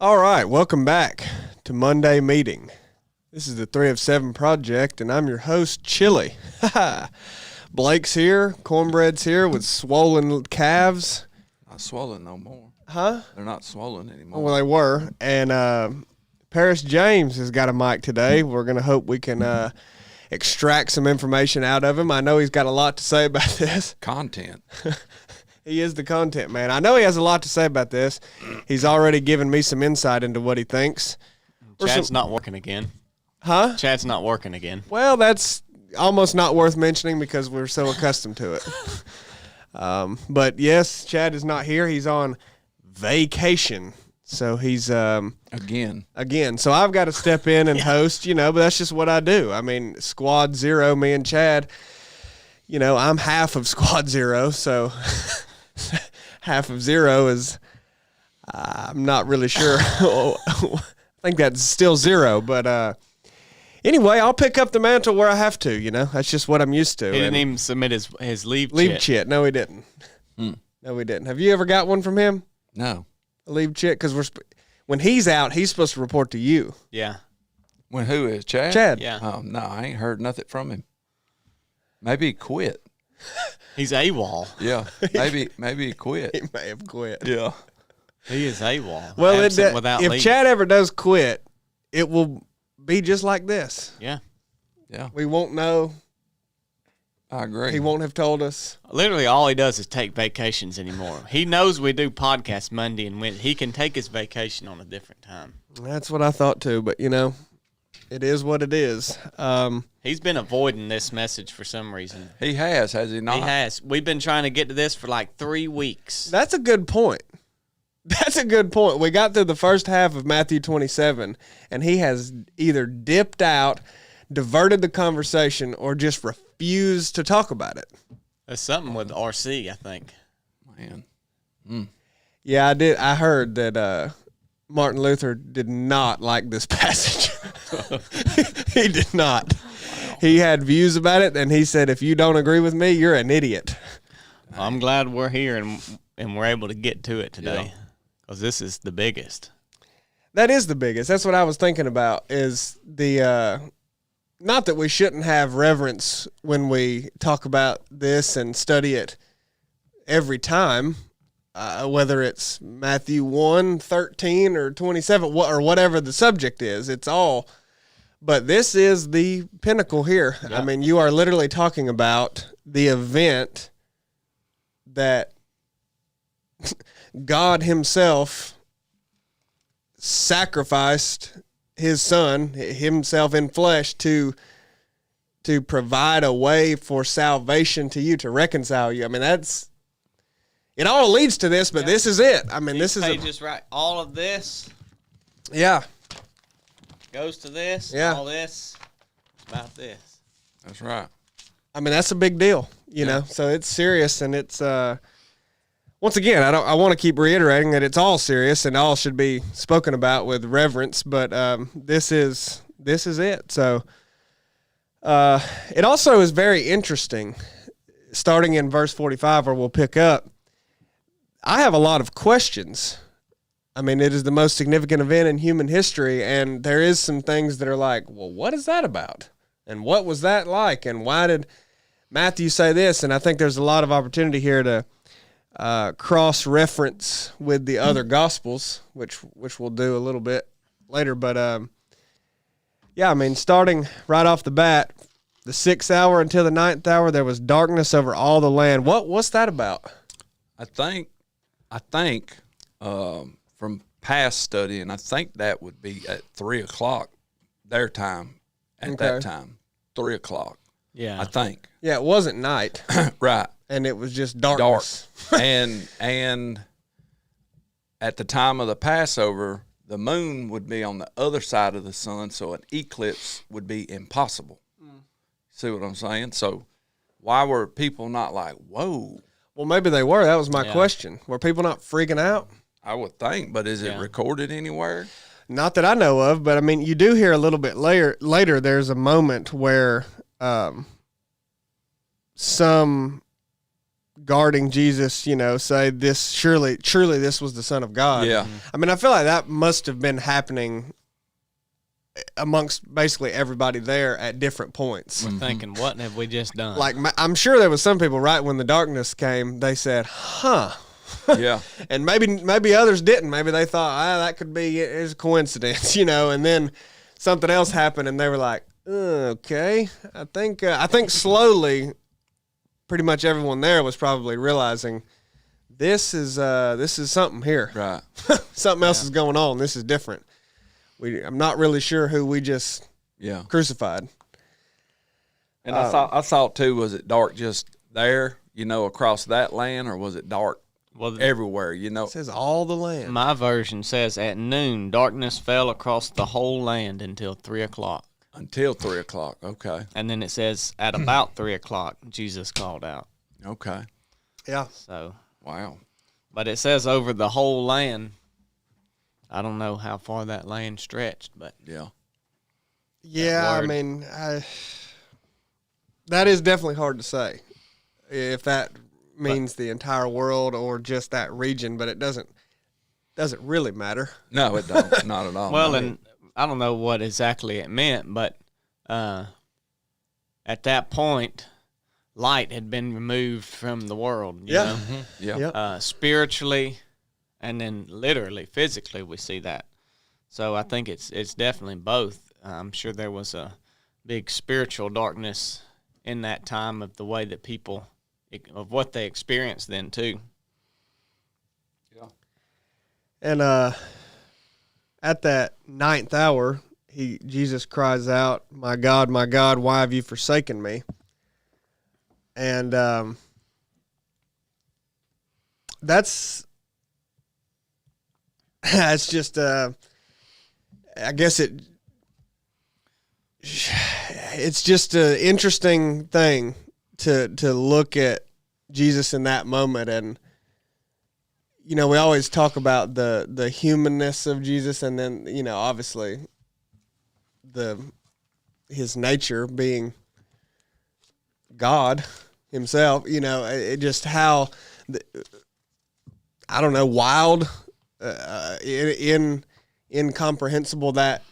All right, welcome back to Monday Meeting. This is the 3 of 7 project, and I'm your host, Chili. Blake's here, Cornbread's here with swollen calves. Not swollen no more. Huh? They're not swollen anymore. Well, they were. And Paris James has got a mic today. We're going to hope we can extract some information out of him. I know he's got a lot to say about this. Content. He is the content man. I know he has a lot to say about this. He's already given me some insight into what he thinks. Chad's not working again. Huh? Chad's not working again. Well, that's almost not worth mentioning because we're so accustomed to it. But yes, Chad is not here. He's on vacation. So he's Again. So I've got to step in and host, but that's just what I do. I mean, Squad Zero, me and Chad, I'm half of Squad Zero, so half of zero is I'm not really sure. I think that's still zero, but anyway, I'll pick up the mantle where I have to, That's just what I'm used to. He didn't even submit his leave chit. No, he didn't. No, he didn't. Have you ever got one from him? No. A leave chit? Because when he's out, he's supposed to report to you. Yeah. When who is? Chad? Chad. Yeah. Oh, no, I ain't heard nothing from him. Maybe he quit. He's AWOL. Yeah. Maybe he quit. He may have quit. Yeah. He is AWOL. Well, without if leave. Chad ever does quit, it will be just like this. Yeah. Yeah. We won't know. I agree. He won't have told us. Literally, all he does is take vacations anymore. He knows we do podcasts Monday and Wednesday. He can take his vacation on a different time. That's what I thought too, but it is what it is. He's been avoiding this message for some reason. He has he not? He has. We've been trying to get to this for like 3 weeks. That's a good point. That's a good point. We got through the first half of Matthew 27, and he has either dipped out, diverted the conversation, or just refused to talk about it. There's something with RC, I think. Man. Yeah, I did. I heard that Martin Luther did not like this passage. He did not. Wow. He had views about it, and he said, if you don't agree with me, you're an idiot. I'm glad we're here and we're able to get to it today because this is the biggest. That is the biggest. That's what I was thinking about is the not that we shouldn't have reverence when we talk about this and study it every time, whether it's Matthew 1, 13, or 27, or whatever the subject is. It's all. But this is the pinnacle here. Yeah. I mean, you are literally talking about the event that God himself sacrificed his son, himself in flesh, to provide a way for salvation to you, to reconcile you. I mean, it all leads to this, but this is it. I mean, this is pages right. All of this, goes to this. Yeah, all this, about this. That's right. I mean, that's a big deal, you know. So it's serious, and it's once again, I want to keep reiterating that it's all serious and all should be spoken about with reverence. But this is it. So it also is very interesting, starting in verse 45, where we'll pick up. I have a lot of questions. I mean, it is the most significant event in human history, and there is some things that are like, well, what is that about? And what was that like? And why did Matthew say this? And I think there's a lot of opportunity here to cross-reference with the other Gospels, which we'll do a little bit later. But, I mean, starting right off the bat, the 6th hour until the 9th hour, there was darkness over all the land. What's that about? I think from past study, and I think that would be at 3 o'clock their time at that time, 3 o'clock. Yeah. I think. Yeah, it wasn't night. Right. And it was just darkness. Dark. and at the time of the Passover, the moon would be on the other side of the sun, so an eclipse would be impossible. See what I'm saying? So why were people not like, whoa? Well, maybe they were. That was my question. Were people not freaking out? I would think, but is it recorded anywhere? Not that I know of, but I mean, you do hear a little bit later there's a moment where some guarding Jesus, you know, say this surely this was the Son of God. Yeah. I mean, I feel like that must have been happening amongst basically everybody there at different points. We're thinking, what have we just done? Like, I'm sure there was some people right when the darkness came, they said, huh. Yeah. And maybe others didn't. Maybe they thought, that could be it's a coincidence, you know, and then something else happened and they were like, okay. I think slowly pretty much everyone there was probably realizing this is something here. Right. Something else is going on. This is different. I'm not really sure who we just crucified. And I thought too, was it dark just there, you know, across that land, or was it dark everywhere, you know? It says all the land. My version says at noon, darkness fell across the whole land until 3 o'clock. Until 3 o'clock, okay. And then it says at about 3 o'clock, Jesus called out. Okay. Yeah. So, wow. But it says over the whole land. I don't know how far that land stretched, but yeah. Yeah, I mean, that is definitely hard to say if that means the entire world or just that region, but it doesn't really matter. No, it don't. Not at all. Well, and I don't know what exactly it meant, but at that point, light had been removed from the world. You know? Yeah. Spiritually, and then literally, physically, we see that. So I think it's definitely both. I'm sure there was a big spiritual darkness in that time of the way that people, of what they experienced then too. Yeah. And at that 9th hour, Jesus cries out, my God, why have you forsaken me?" And it's just I guess it's just an interesting thing to look at Jesus in that moment. And you know, we always talk about the humanness of Jesus, and then, you know, obviously his nature being God himself, you know, it just how I don't know, wild, incomprehensible that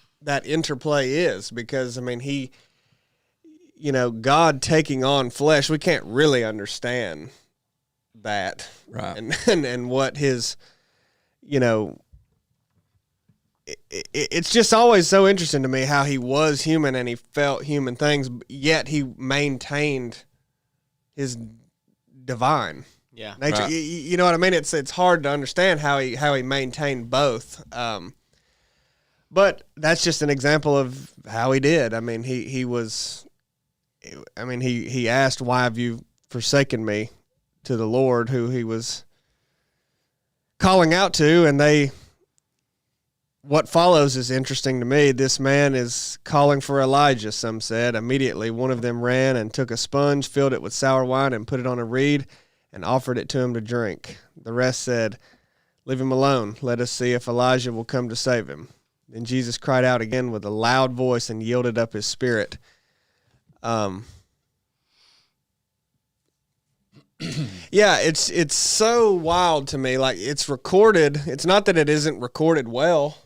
interplay is, because I mean, he, you know, God taking on flesh, we can't really understand that, right? And what his, you know, it's just always so interesting to me how he was human and he felt human things, yet he maintained his divine nature. Right. You know what I mean? It's hard to understand how he maintained both. But that's just an example of how he did. I mean, he asked, "Why have you forsaken me?" to the Lord, who he was calling out to, and what follows is interesting to me. This man is calling for Elijah, some said. Immediately, one of them ran and took a sponge, filled it with sour wine, and put it on a reed, and offered it to him to drink. The rest said, "Leave him alone. Let us see if Elijah will come to save him." Then Jesus cried out again with a loud voice and yielded up his spirit. Yeah, it's so wild to me. Like, it's recorded. It's not that it isn't recorded well,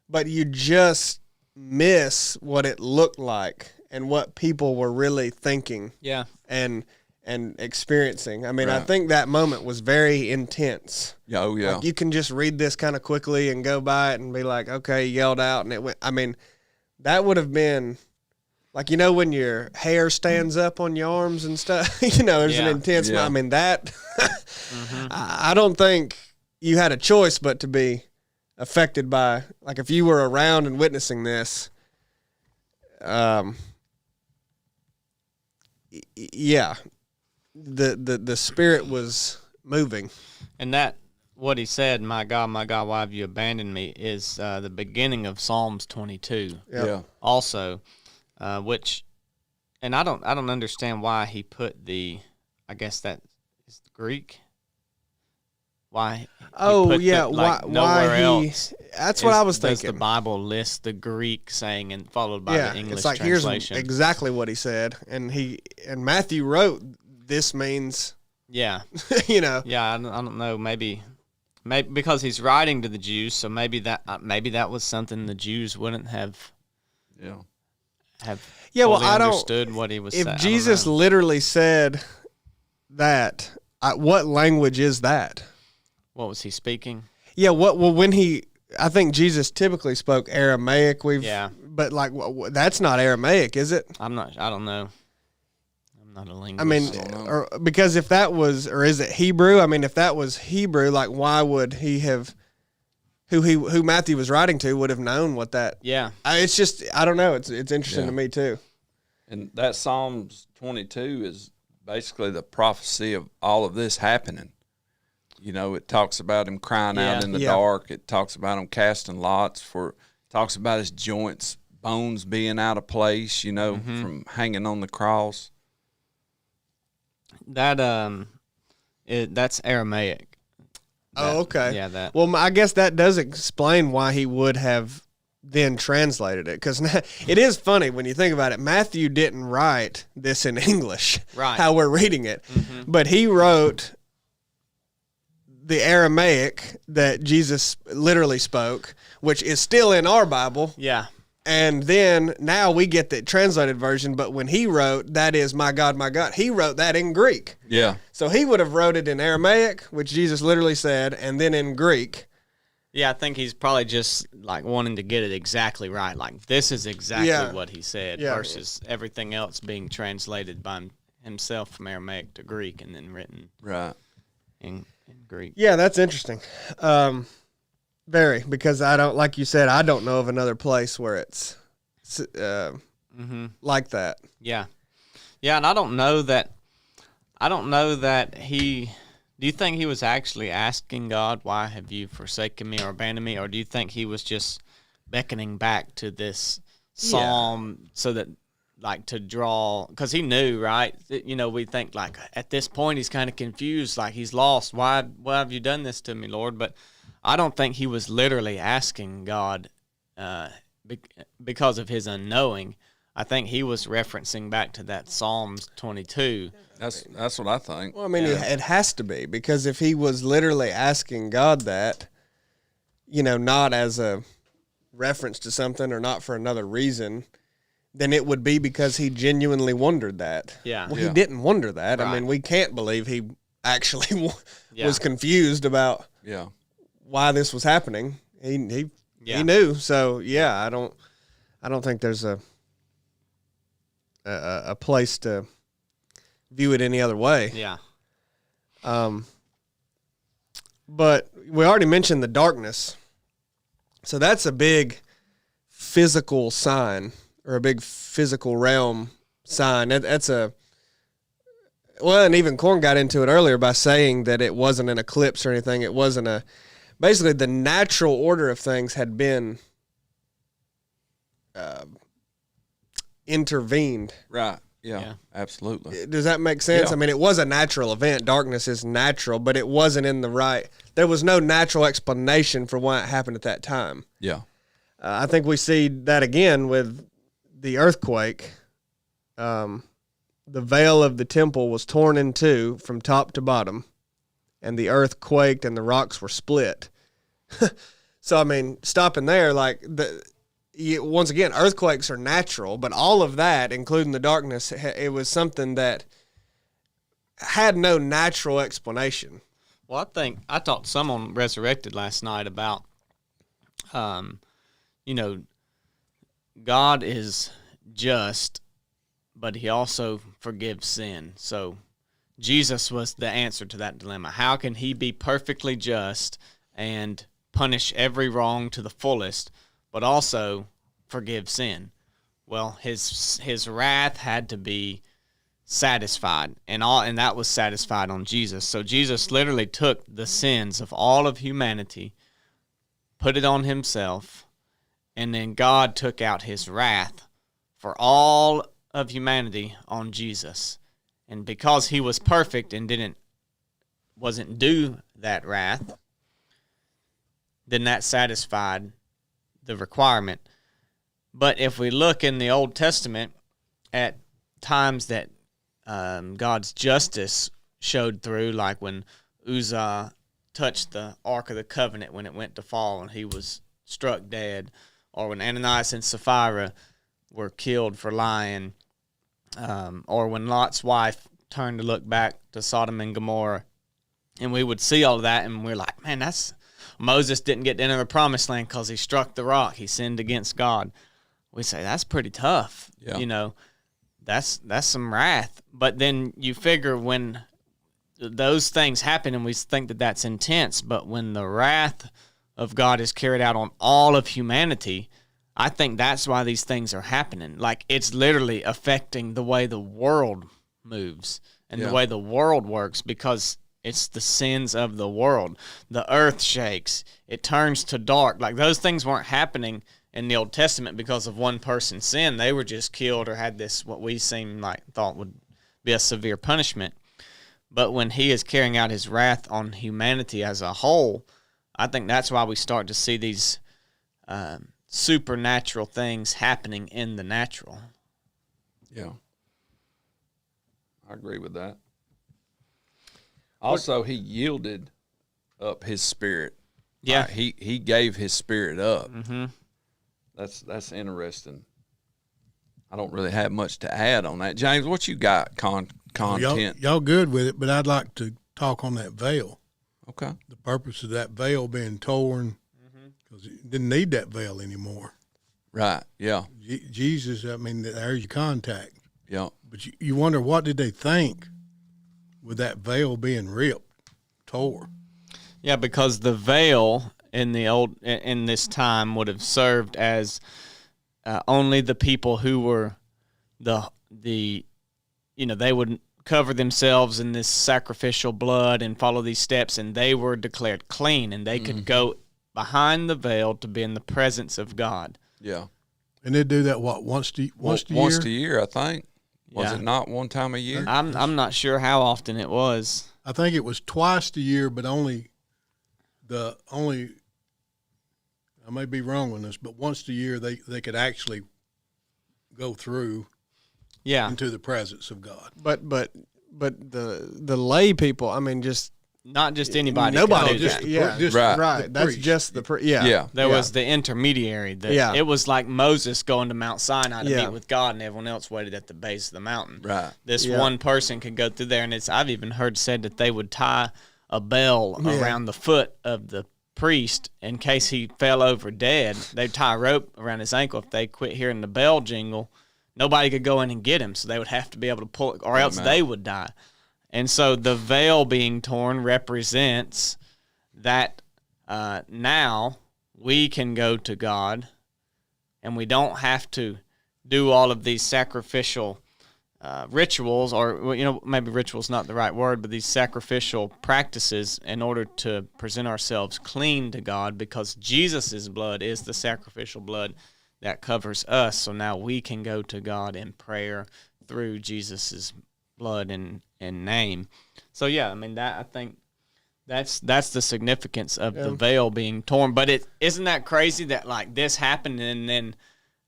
but you just miss what it looked like and what people were really thinking. Yeah. And experiencing. I mean, Right. I think that moment was very intense. Oh, yeah. Like, you can just read this kind of quickly and go by it and be like, okay, yelled out, and it went. I mean, that would have been like, you know, when your hair stands up on your arms and stuff. You know, there's an intense. Yeah. I mean, that. I don't think you had a choice but to be affected by. Like, if you were around and witnessing this. Yeah. The spirit was moving. And that, what he said, my God, why have you abandoned me, is the beginning of Psalms 22. Yeah. Also, which, and I don't understand why he put I guess that is Greek. Why? Why else? That's what I was Does thinking. the Bible list the Greek saying and followed by the English it's like, translation? here's exactly what he said, and Matthew wrote, "This means Yeah. You know. Yeah, I don't know. Maybe because he's writing to the Jews, so maybe that was something the Jews wouldn't have Yeah. Yeah, well, fully I don't understood what he was saying. If Jesus literally said that, what language is that? What was he speaking? Yeah, I think Jesus typically spoke Aramaic. But like that's not Aramaic, is it? I don't know. I'm not a linguist. I mean, because if that was, or is it Hebrew? I mean, if that was Hebrew, like why would he have? Who Matthew was writing to would have known what that. Yeah, it's just I don't know. It's interesting to me too. And that Psalms 22 is basically the prophecy of all of this happening. You know, it talks about him crying out in the dark. It talks about him casting lots. It talks about his joints, bones being out of place, you know, from hanging on the cross. That's Aramaic. Okay. Yeah, that. Well, I guess that does explain why he would have then translated it, because it is funny when you think about it. Matthew didn't write this in English, right? How we're reading it, but he wrote the Aramaic that Jesus literally spoke, which is still in our Bible. Yeah. And then now we get the translated version, but when he wrote, that is my God, he wrote that in Greek. Yeah. So he would have wrote it in Aramaic, which Jesus literally said, and then in Greek. Yeah, I think he's probably just like wanting to get it exactly right. Like this is exactly what he said versus everything else being translated by himself from Aramaic to Greek and then written in Greek. Yeah, that's interesting. Very, because I don't, like you said, I don't know of another place where it's like that. Yeah. Yeah, and I don't know that he, do you think he was actually asking God, why have you forsaken me or abandoned me? Or do you think he was just beckoning back to this psalm so that, like, to draw, because he knew, right? You know, we think, like, at this point he's kind of confused, like he's lost. Why have you done this to me, Lord? But I don't think he was literally asking God because of his unknowing. I think he was referencing back to that Psalms 22. That's what I think. Well, I mean, it has to be, because if he was literally asking God that, you know, not as a reference to something or not for another reason, then it would be because he genuinely wondered that. Yeah. Well, he didn't wonder that. Right. I mean, we can't believe he actually was confused about why this was happening. He knew. So I don't think there's a place to view it any other way. Yeah. But we already mentioned the darkness. So that's a big physical sign, or a big physical realm sign. That's and even Korn got into it earlier by saying that it wasn't an eclipse or anything. It wasn't basically the natural order of things had been intervened. Right. Yeah, absolutely. Does that make sense? Yeah. I mean, it was a natural event. Darkness is natural, but it wasn't in the right. There was no natural explanation for why it happened at that time. Yeah. I think we see that again with the earthquake. The veil of the temple was torn in two from top to bottom, and the earth quaked and the rocks were split. So, I mean, stopping there, like once again, earthquakes are natural, but all of that, including the darkness, it was something that had no natural explanation. Well, I talked to someone Resurrected last night about, God is just, but he also forgives sin. So Jesus was the answer to that dilemma. How can he be perfectly just and punish every wrong to the fullest, but also forgive sin? Well, his wrath had to be satisfied, and that was satisfied on Jesus. So Jesus literally took the sins of all of humanity, put it on himself, and then God took out his wrath for all of humanity on Jesus. And because he was perfect and wasn't due that wrath, then that satisfied the requirement. But if we look in the Old Testament at times that God's justice showed through, like when Uzzah touched the Ark of the Covenant when it went to fall and he was struck dead, or when Ananias and Sapphira were killed for lying, or when Lot's wife turned to look back to Sodom and Gomorrah. And we would see all of that, and we're like, man, Moses didn't get to enter the promised land because he struck the rock. He sinned against God. We say, that's pretty tough. Yeah. You know, that's some wrath. But then you figure when those things happen and we think that that's intense, but when the wrath of God is carried out on all of humanity, I think that's why these things are happening. Like, it's literally affecting the way the world moves and the way the world works, because it's the sins of the world. The earth shakes. It turns to dark. Like, those things weren't happening in the Old Testament because of one person's sin. They were just killed or had this, what we thought would be a severe punishment. But when he is carrying out his wrath on humanity as a whole, I think that's why we start to see these supernatural things happening in the natural. Yeah. I agree with that. Also, he yielded up his spirit. Yeah. He gave his spirit up. Mm-hmm. That's interesting. I don't really have much to add on that. James, what you got content? Y'all good with it, but I'd like to talk on that veil. Okay. The purpose of that veil being torn, because you didn't need that veil anymore. Right, yeah. Jesus, I mean, there's your contact. Yeah. But you wonder, what did they think with that veil being ripped, tore? Yeah, because the veil in this time would have served as only the people who were they would cover themselves in this sacrificial blood and follow these steps, and they were declared clean, and they could go behind the veil to be in the presence of God. Yeah. And they do that, once a year? Once a year, I think. Was Yeah. it not one time a year? I'm not sure how often it was. I think it was twice a year, but only I may be wrong on this, but once a year they could actually go through into the presence of God. But the lay people, I mean, just Not just anybody. nobody, could do just that. Right. right. That's priest. just the Yeah. There was the intermediary. It was like Moses going to Mount Sinai to meet with God, and everyone else waited at the base of the mountain. Right. This one person could go through there, and I've even heard said that they would tie a bell around the foot of the priest in case he fell over dead. They'd tie a rope around his ankle. If they quit hearing the bell jingle, nobody could go in and get him, so they would have to be able to pull it, or else they would die. And so the veil being torn represents that now we can go to God, and we don't have to do all of these sacrificial rituals, or maybe ritual's not the right word, but these sacrificial practices in order to present ourselves clean to God, because Jesus' blood is the sacrificial blood that covers us. So now we can go to God in prayer through Jesus' blood and name. So yeah, I mean, that I think that's the significance of the veil being torn. But isn't that crazy that like this happened, and then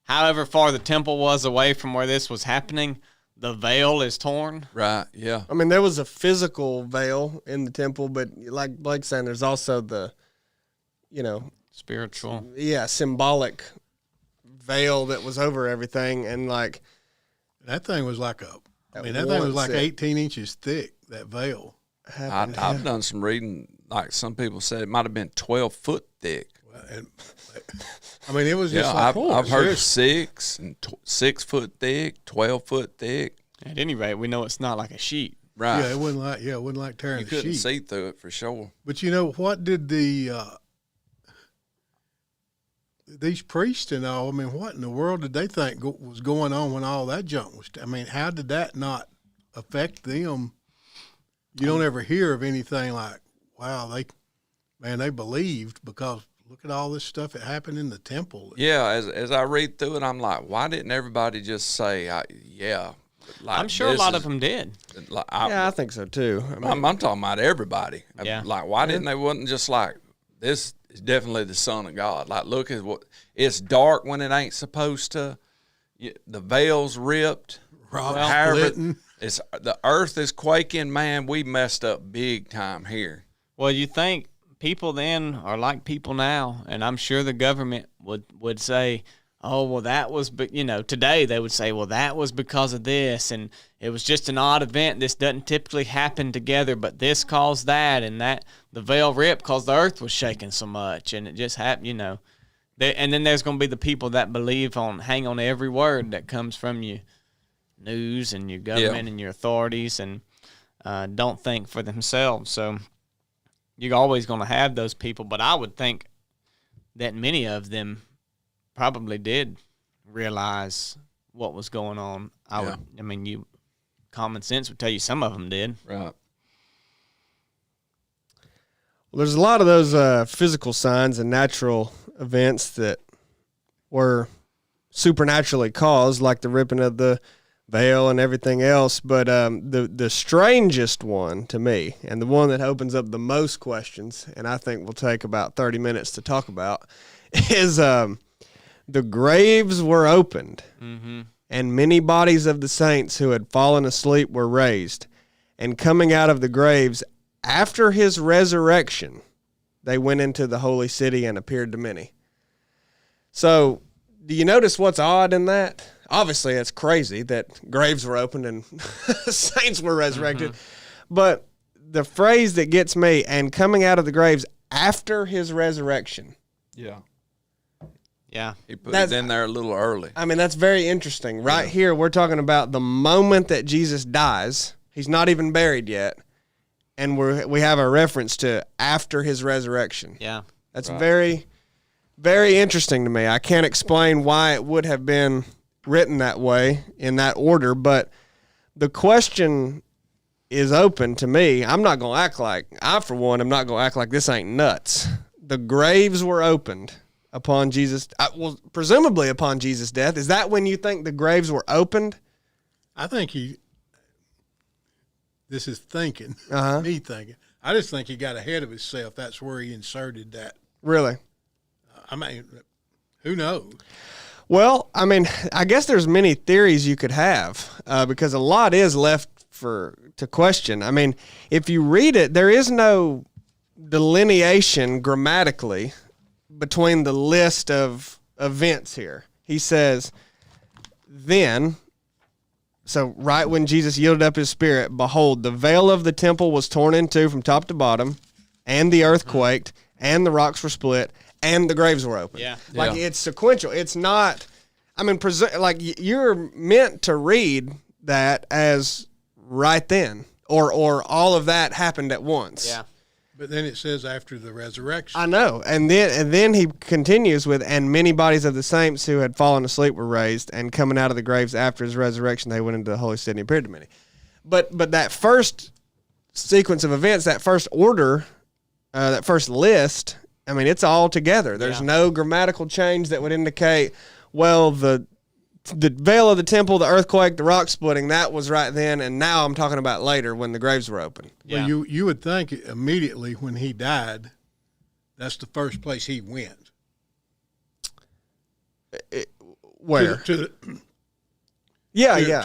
however far the temple was away from where this was happening, the veil is torn? Right, yeah. I mean, there was a physical veil in the temple, but like Blake's saying, there's also the, Spiritual. yeah, symbolic veil that was over everything. And like, That thing was like that thing was once like it- 18 inches thick, that veil. I've done some reading, like some people said it might have been 12 foot thick. And, I mean, it was just Yeah, like, I've heard seriously. 6 and 6 foot thick, 12 foot thick. At any rate, we know it's not like a sheet. Right. Yeah, it wasn't like tearing You a couldn't sheet. see through it for sure. But what did these priests and all, I mean, what in the world did they think was going on when all that junk was, I mean, how did that not affect them? You don't ever hear of anything like, wow, they believed, because look at all this stuff that happened in the temple. Yeah, as I read through it, I'm like, why didn't everybody just say, yeah? Like, I'm sure a lot of them did. Like, I think so too. I mean, I'm talking about everybody. Yeah. Like, why didn't they wasn't just like, this is definitely the Son of God. Like, look at what, it's dark when it ain't supposed to. The veil's ripped. Rock However, splitting. It's the earth is quaking, man. We messed up big time here. Well, you think people then are like people now, and I'm sure the government would say, oh, well, that was, today they would say, well, that was because of this, and it was just an odd event. This doesn't typically happen together, but this caused that, and that the veil ripped because the earth was shaking so much, and it just happened, And then there's going to be the people that hang on every word that comes from you news and your government and your authorities, and don't think for themselves. So you're always going to have those people, but I would think that many of them probably did realize what was going on. Common sense would tell you some of them did. Right. Well, there's a lot of those physical signs and natural events that were supernaturally caused, like the ripping of the veil and everything else. But the strangest one to me, and the one that opens up the most questions, and I think will take about 30 minutes to talk about, is the graves were opened, and many bodies of the saints who had fallen asleep were raised. And coming out of the graves after his resurrection, they went into the holy city and appeared to many. So, do you notice what's odd in that? Obviously, it's crazy that graves were opened and saints were resurrected. But the phrase that gets me, and coming out of the graves after his resurrection. Yeah. Yeah. He put it in there a little early. I mean, that's very interesting. Right here, we're talking about the moment that Jesus dies. He's not even buried yet. And we have a reference to after his resurrection. Yeah. That's very, very interesting to me. I can't explain why it would have been written that way in that order, but the question is open to me. I'm not going to act like, for one, I'm not going to act like this ain't nuts. The graves were opened upon Jesus, presumably upon Jesus' death. Is that when you think the graves were opened? I think this is thinking, me thinking. I just think he got ahead of himself. That's where he inserted that. Really? I mean, who knows? Well, I mean, I guess there's many theories you could have because a lot is left to question. I mean, if you read it, there is no delineation grammatically between the list of events here. He says, then, so right when Jesus yielded up his spirit, behold, the veil of the temple was torn in two from top to bottom, and the earth quaked, and the rocks were split, and the graves were opened. Yeah. It's sequential. It's not, I mean, you're meant to read that as right then, or all of that happened at once. Yeah. But then it says after the resurrection. I know. And then he continues with, and many bodies of the saints who had fallen asleep were raised, and coming out of the graves after his resurrection, they went into the holy city and appeared to many. But that first sequence of events, that first order, that first list, I mean, it's all together. There's no grammatical change that would indicate, well, the veil of the temple, the earthquake, the rock splitting, that was right then, and now I'm talking about later when the graves were open. Yeah. Well, you would think immediately when he died, that's the first place he went. Where? To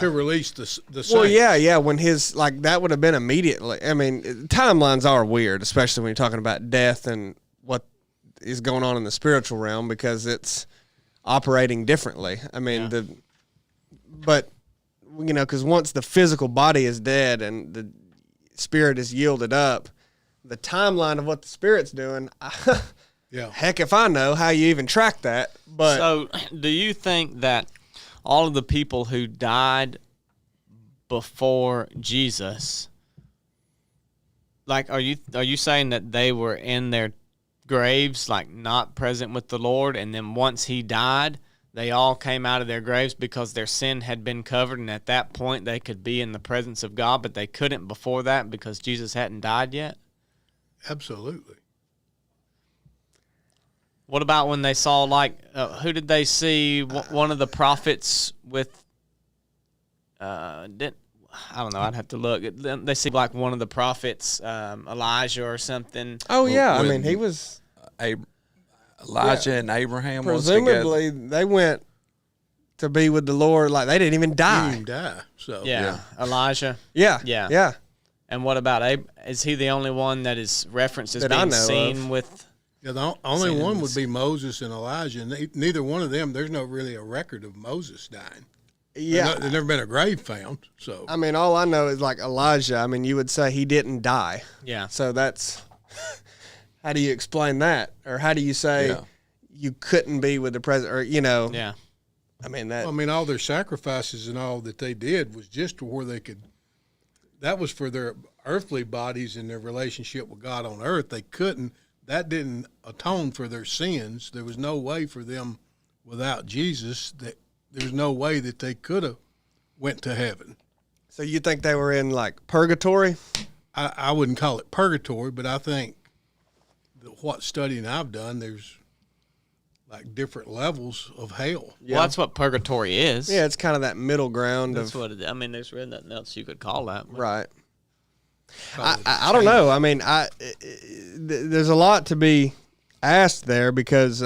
release the saints. Well, yeah. When that would have been immediately. I mean, timelines are weird, especially when you're talking about death and what is going on in the spiritual realm, because it's operating differently. I mean, because once the physical body is dead and the spirit is yielded up, the timeline of what the spirit's doing, heck if I know how you even track that. But so, do you think that all of the people who died before Jesus, like, are you saying that they were in their graves, like not present with the Lord, and then once he died, they all came out of their graves because their sin had been covered, and at that point they could be in the presence of God, but they couldn't before that because Jesus hadn't died yet? Absolutely. What about when they saw, who did they see? One of the prophets with, I don't know, I'd have to look. They see one of the prophets, Elijah or something. Oh, yeah. I mean, he was... Elijah and Abraham was presumably, together. they went to be with the Lord. Like they didn't even He die. didn't die. So Yeah. Elijah. Yeah. Yeah. Yeah. And what about Abe? Is he the only one that is referenced as That I being know seen of. with? Yeah, the only Seen one in would this- be Moses and Elijah. And neither one of them, there's no really a record of Moses dying. Yeah. There's never been a grave found. So I mean, all I know is like Elijah. I mean, you would say he didn't die. Yeah. So that's how do you explain that, or how do you say Yeah. you couldn't be with the president, or Yeah. I mean that. I mean, all their sacrifices and all that they did was just to where they could. That was for their earthly bodies and their relationship with God on earth. They couldn't. That didn't atone for their sins. There was no way for them without Jesus. That there's no way that they could have went to heaven. So you think they were in like purgatory? I wouldn't call it purgatory, but I think that what studying I've done, there's like different levels of hell. Yeah. Well, that's what purgatory is. Yeah, it's kind of that middle ground That's of what I mean, there's really nothing else you could call that. but- right. Call it I don't know. I mean, there's a lot to be asked there because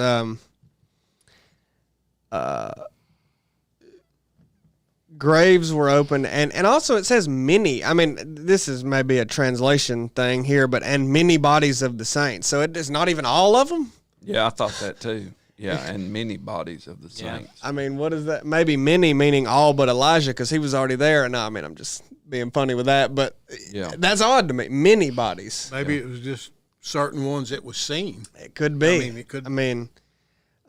graves were open, and also it says many. I mean, this is maybe a translation thing here, but and many bodies of the saints. So it is not even all of them. Yeah, I thought that too. Yeah, and many bodies of the Yeah. saints. I mean, what is that? Maybe many meaning all but Elijah because he was already there. And no, I mean, I'm just being funny with that, but Yeah. that's odd to me. Many bodies. Maybe it was just certain ones that was seen. It could be. I mean, it could- I mean,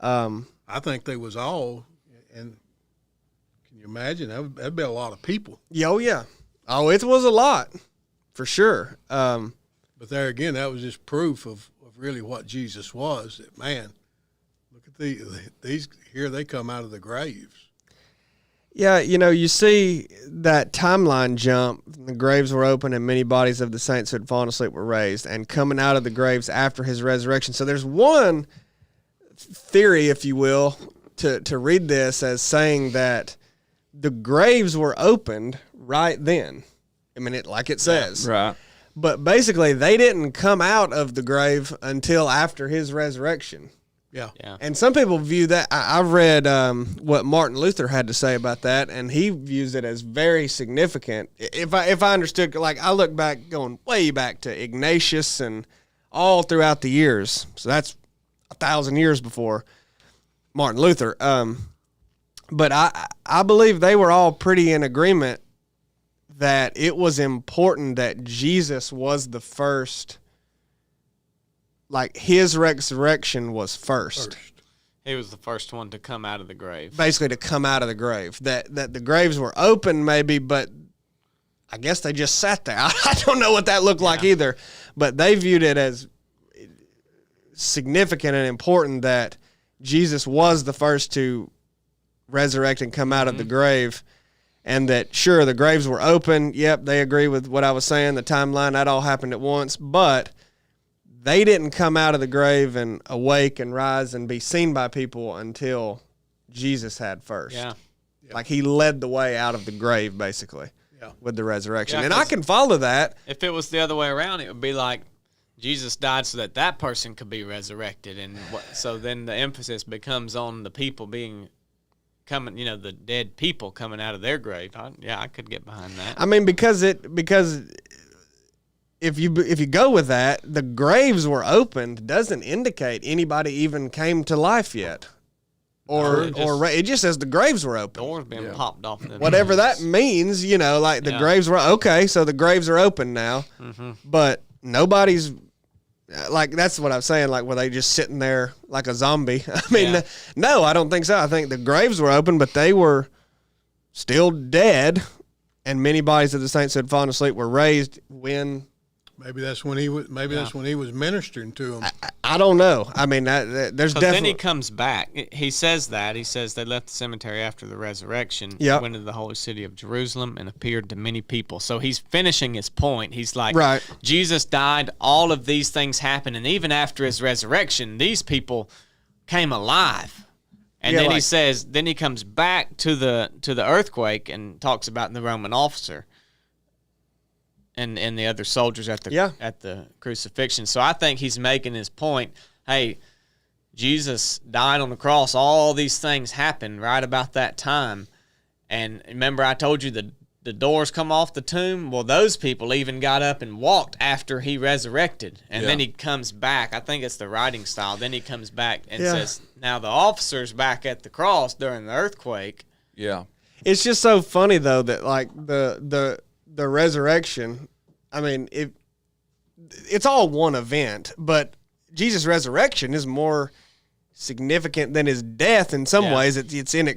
I think they was all, and can you imagine? That'd be a lot of people. yeah, oh yeah. Oh, it was a lot for sure. But there again, that was just proof of really what Jesus was. That man, look at these here they come out of the graves. Yeah, you see that timeline jump. The graves were open, and many bodies of the saints who had fallen asleep were raised, and coming out of the graves after his resurrection. So there's one theory, if you will, to read this as saying that the graves were opened right then. I mean, like it says. Right. But basically, they didn't come out of the grave until after his resurrection. Yeah. Yeah. And some people view that. I've read what Martin Luther had to say about that, and he views it as very significant. If I understood, like I look back, going way back to Ignatius and all throughout the years. So that's 1,000 years before Martin Luther. But I believe they were all pretty in agreement that it was important that Jesus was the first. Like his resurrection was first. He was the first one to come out of the grave. Basically to come out of the grave. That the graves were open maybe, but I guess they just sat there. I don't know what that looked like either, but they viewed it as significant and important that Jesus was the first to resurrect and come out of the grave, and that sure the graves were open. Yep, they agree with what I was saying, the timeline, that all happened at once, but they didn't come out of the grave and awake and rise and be seen by people until Jesus had first. Yeah. Like he led the way out of the grave, basically, Yeah. with the resurrection. Yeah, and I 'cause- can follow that. If it was the other way around, it would be like Jesus died so that that person could be resurrected, and so then the emphasis becomes on the people coming, the dead people coming out of their grave. I could get behind that. I mean, because if you go with that, the graves were opened doesn't indicate anybody even came to life yet, it just says the graves were open. Doors been popped off. Them. Whatever that means, like the graves were okay. So the graves are open now, but nobody's like that's what I'm saying. Like were they just sitting there like a zombie? I mean, no, I don't think so. I think the graves were open, but they were still dead, and many bodies of the saints who had fallen asleep were raised when. Maybe that's when he was. Maybe that's when he was ministering to them. I don't know. I mean, there's Because definitely. then he comes back. He says that. He says they left the cemetery after the resurrection, Yep. went to the holy city of Jerusalem, and appeared to many people. So he's finishing his point. He's like, Right. Jesus died, all of these things happened, and even after his resurrection, these people came alive. And Yeah, then he like- says, then he comes back to the earthquake and talks about the Roman officer and the other soldiers at the crucifixion. So I think he's making his point. Hey, Jesus died on the cross. All these things happened right about that time. And remember, I told you the doors come off the tomb. Well, those people even got up and walked after he resurrected. And then he comes back. I think it's the writing style. Then he comes back and says, now the officer's back at the cross during the earthquake. Yeah. It's just so funny though that like the resurrection, I mean, it's all one event, but Jesus' resurrection is more significant than his death in some ways. It's in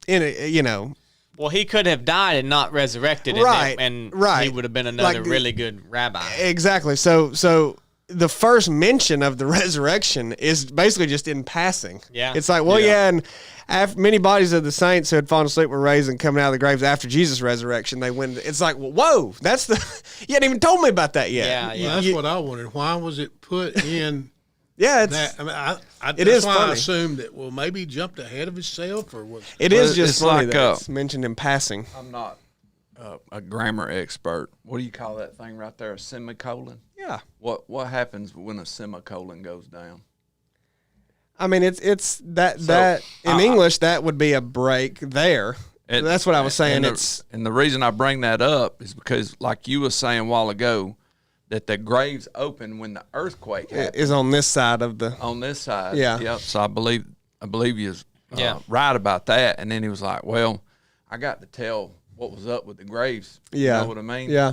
a, you know. Well, he could have died and not resurrected, and he would have been another really good rabbi. Exactly. So the first mention of the resurrection is basically just in passing. Yeah. It's like, well, and after many bodies of the saints who had fallen asleep were raised and coming out of the graves after Jesus' resurrection, they went. It's like, well, whoa, that's you hadn't even told me about that yet. Yeah. Well, that's what I wondered. Why was it put in? It's. That, I mean, It that's is why funny. I assumed that. Well, maybe he jumped ahead of himself, or was It is just it's funny like, that it's mentioned in passing. I'm not a grammar expert. What do you call that thing right there? A semicolon? Yeah. What happens when a semicolon goes down? I mean, it's that in English that would be a break there. That's what I was saying. And the reason I bring that up is because, like you were saying a while ago, that the graves open when the earthquake happened. Is on this side of the. On this side. Yeah. Yep. So I believe you was right about that. And then he was like, well, I got to tell what was up with the graves. Yeah. You know what I mean? Yeah.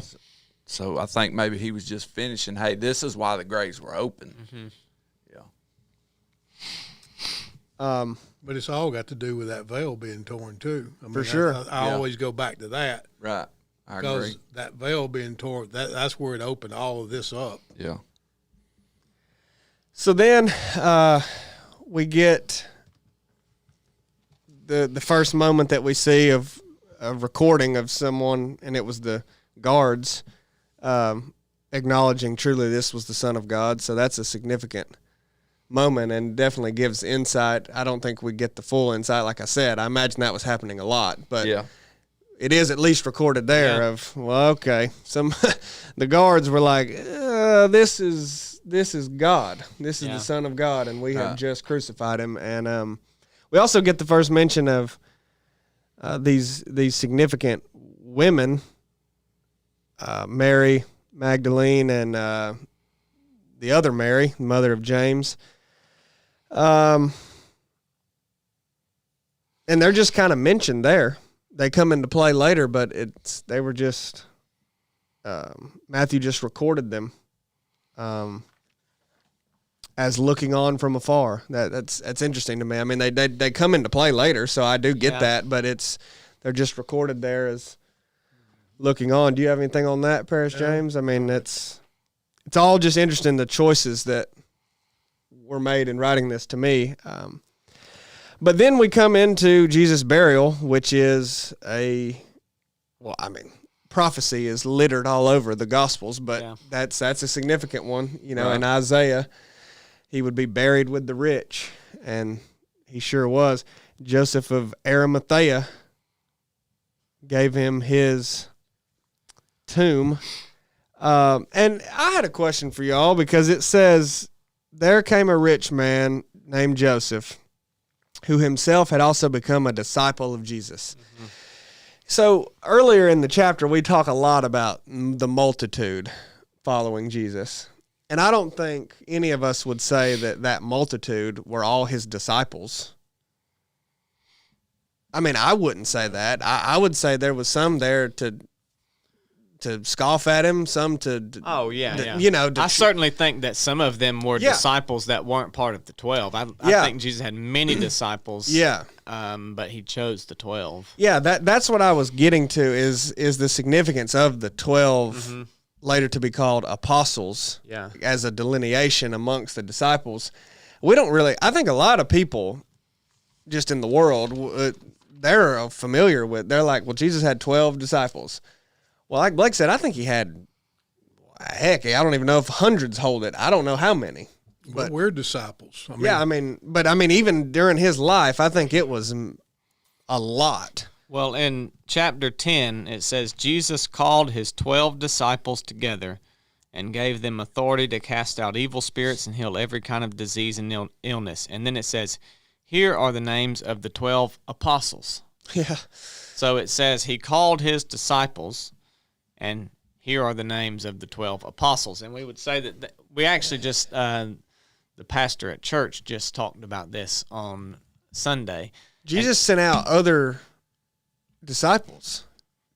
So I think maybe he was just finishing, hey, this is why the graves were open. Mm-hmm. Yeah. But it's all got to do with that veil being torn too. I mean, For sure. I always go back to that. Right. I agree. Because that veil being torn, that's where it opened all of this up. Yeah. So then we get the first moment that we see of a recording of someone, and it was the guards acknowledging truly this was the Son of God. So that's a significant moment and definitely gives insight. I don't think we get the full insight. Like I said, I imagine that was happening a lot, but it is at least recorded there of, well, okay, the guards were like, this is God. This is the Son of God, and we have just crucified him. And we also get the first mention of these significant women, Mary Magdalene and the other Mary, mother of James. And they're just kind of mentioned there. They come into play later, but they were just Matthew just recorded them as looking on from afar. That's interesting to me. I mean, they come into play later, so I do get that, but they're just recorded there as looking on. Do you have anything on that, Paris James? I mean, it's all just interesting, the choices that were made in writing this to me. But then we come into Jesus' burial, which is prophecy is littered all over the Gospels, but that's a significant one. You know, in Isaiah, he would be buried with the rich, and he sure was. Joseph of Arimathea gave him his tomb. And I had a question for y'all, because it says, there came a rich man named Joseph, who himself had also become a disciple of Jesus. Mm-hmm. So earlier in the chapter, we talk a lot about the multitude following Jesus. And I don't think any of us would say that multitude were all his disciples. I mean, I wouldn't say that. I would say there was some there to scoff at him, some to you know. I certainly think that some of them were disciples that weren't part of the 12. I think Jesus had many disciples. But he chose the 12. Yeah, that's what I was getting to is the significance of the 12 later to be called apostles. As a delineation amongst the disciples. We don't really. I think a lot of people, just in the world, they're familiar with. They're like, well, Jesus had 12 disciples. Well, like Blake said, I think he had, heck, I don't even know if hundreds hold it. I don't know how many. But we're disciples. I mean, even during his life, I think it was a lot. Well, in chapter 10, it says, Jesus called his 12 disciples together and gave them authority to cast out evil spirits and heal every kind of disease and illness. And then it says, here are the names of the 12 apostles. Yeah. So it says he called his disciples, and here are the names of the 12 apostles. And we would say that we actually just, the pastor at church just talked about this on Sunday. Jesus sent out other disciples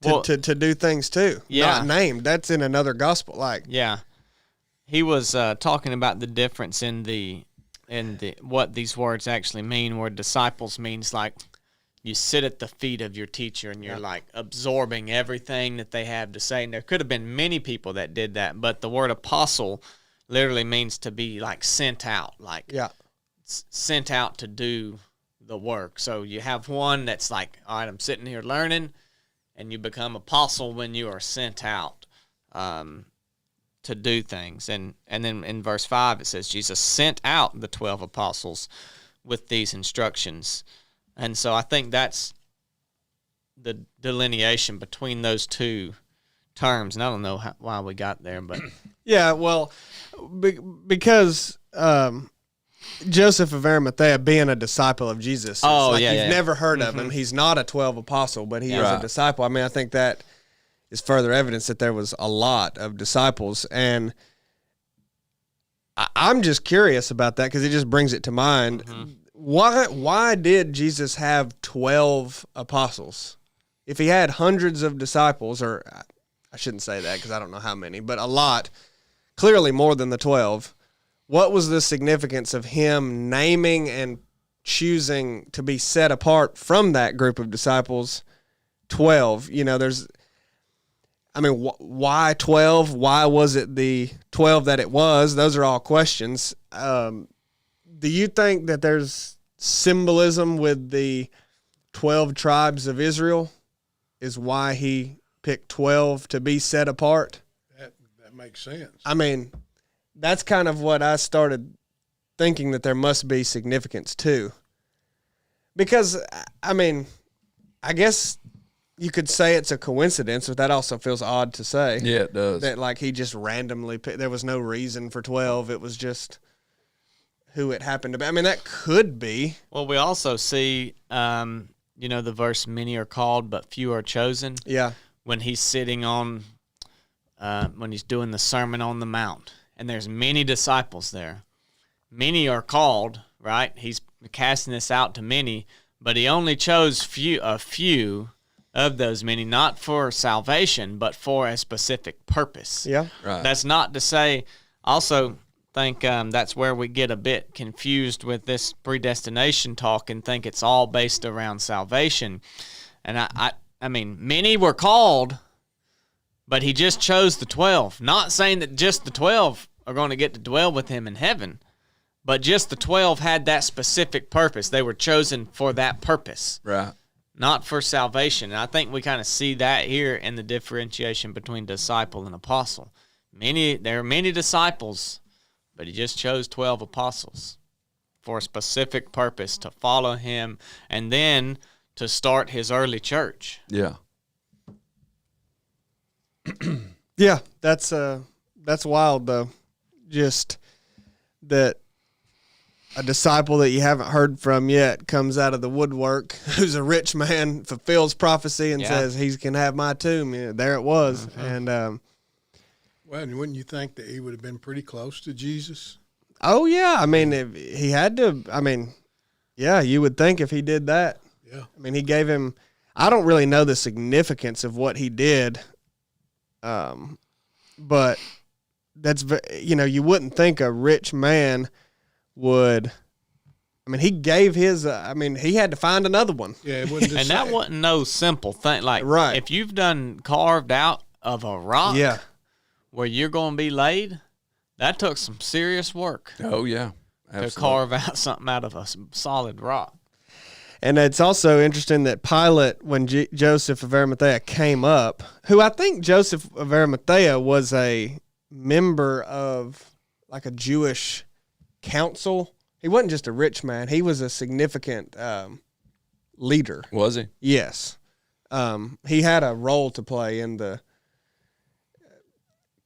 to do things too. Yeah. Not named. That's in another gospel. Like, yeah, he was talking about the difference in the what these words actually mean. Where disciples means like you sit at the feet of your teacher and you're like absorbing everything that they have to say. And there could have been many people that did that, but the word apostle literally means to be like sent out, like sent out to do the work. So you have one that's like, all right, I'm sitting here learning, and you become apostle when you are sent out to do things. And then in verse 5 it says Jesus sent out the 12 apostles with these instructions. And so I think that's the delineation between those two terms. And I don't know why we got there, but yeah, well, because Joseph of Arimathea being a disciple of Jesus. You've never heard of him. He's not a 12 apostle, but he is a disciple. I mean, I think that is further evidence that there was a lot of disciples. And I'm just curious about that because it just brings it to mind. Why did Jesus have 12 apostles? If he had hundreds of disciples, or I shouldn't say that because I don't know how many, but a lot, clearly more than the 12, what was the significance of him naming and choosing to be set apart from that group of disciples, 12? You know, why 12? Why was it the 12 that it was? Those are all questions. Do you think that there's symbolism with the 12 tribes of Israel is why he picked 12 to be set apart? That makes sense. I mean, that's kind of what I started thinking, that there must be significance too. Because, I mean, I guess you could say it's a coincidence, but that also feels odd to say. Yeah, it does. That, like, he just randomly picked, there was no reason for 12. It was just who it happened to be. I mean, that could be. Well, we also see, the verse, many are called, but few are chosen. Yeah. When he's sitting on, when he's doing the Sermon on the Mount, and there's many disciples there. Many are called, right? He's casting this out to many, but he only chose a few of those many, not for salvation, but for a specific purpose. Yeah. Right. That's not to say, also think that's where we get a bit confused with this predestination talk and think it's all based around salvation. And I mean, many were called, but he just chose the 12. Not saying that just the 12 are going to get to dwell with him in heaven, but just the 12 had that specific purpose. They were chosen for that purpose. Right. Not for salvation. And I think we kind of see that here in the differentiation between disciple and apostle. There are many disciples, but he just chose 12 apostles for a specific purpose, to follow him and then to start his early church. Yeah. Yeah, that's wild though. Just that a disciple that you haven't heard from yet comes out of the woodwork, who's a rich man, fulfills prophecy and says he can have my tomb. Yeah, there it was. And well, and wouldn't you think that he would have been pretty close to Jesus? Oh yeah, I mean, if he had to. I mean, yeah, you would think if he did that. Yeah. I mean, he gave him. I don't really know the significance of what he did. But that's, you wouldn't think a rich man would. I mean, he gave his. He had to find another one. Yeah, it wouldn't. And that wasn't no simple thing. Like, right. If you've done carved out of a rock, where you're going to be laid, that took some serious work. Oh yeah, absolutely. To carve out something out of a solid rock. And it's also interesting that Pilate, when Joseph of Arimathea came up, who I think Joseph of Arimathea was a member of like a Jewish council. He wasn't just a rich man. He was a significant leader. Was he? Yes. He had a role to play in the